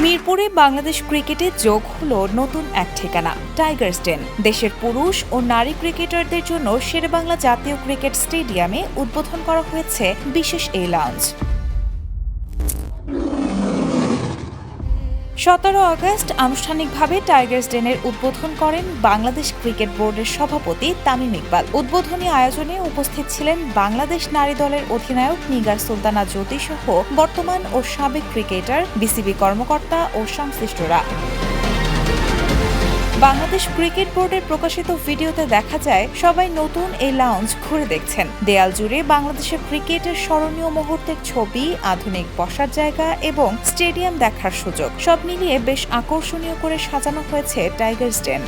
মিরপুরে বাংলাদেশ ক্রিকেটে যোগ হলো নতুন এক ঠিকানা, টাইগার্স ডেন। দেশের পুরুষ ও নারী ক্রিকেটারদের জন্য শেরেবাংলা জাতীয় ক্রিকেট স্টেডিয়ামে উদ্বোধন করা হয়েছে বিশেষ এই লাউঞ্জ। 17 আগস্ট আনুষ্ঠানিকভাবে টাইগার্স ডেনের উদ্বোধন করেন বাংলাদেশ ক্রিকেট বোর্ডের সভাপতি তামিম ইকবাল। উদ্বোধনী আয়োজনে উপস্থিত ছিলেন বাংলাদেশ নারী দলের অধিনায়ক নিগার সুলতানা জ্যোতি সহ বর্তমান ও সাবেক ক্রিকেটার, বিসিবি কর্মকর্তা ও সংশ্লিষ্টরা। বাংলাদেশ ক্রিকেট বোর্ডের প্রকাশিত ভিডিওতে দেখা যায় সবাই নতুন এই লাউঞ্জ ঘুরে দেখছেন। দেয়াল জুড়ে বাংলাদেশের ক্রিকেটের স্মরণীয় মুহূর্তের ছবি, আধুনিক বসার জায়গা এবং স্টেডিয়াম দেখার সুযোগ সব মিলিয়ে বেশ আকর্ষণীয় করে সাজানো হয়েছে টাইগার্স ডেন।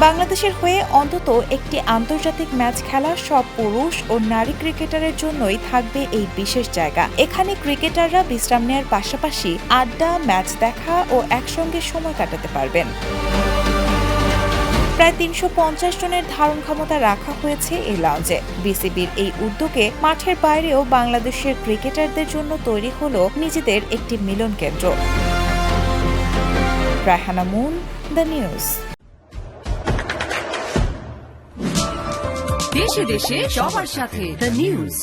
বাংলাদেশের হয়ে অন্তত একটি আন্তর্জাতিক ম্যাচ খেলা সব পুরুষ ও নারী ক্রিকেটারের জন্যই থাকবে এই বিশেষ জায়গা। এখানে ক্রিকেটাররা বিশ্রাম নেওয়ার পাশাপাশি আড্ডা, ম্যাচ দেখা ও একসঙ্গে সময় কাটাতে পারবেন। প্রায় 350 জনের ধারণ ক্ষমতা রাখা হয়েছে এই লাউঞ্জে। বিসিবির এই উদ্যোগে মাঠের বাইরেও বাংলাদেশের ক্রিকেটারদের জন্য তৈরি হলো নিজেদের একটি মিলন কেন্দ্র। Raihana moon, the news. দেশে দেশে সবার সাথে দ্য নিউজ।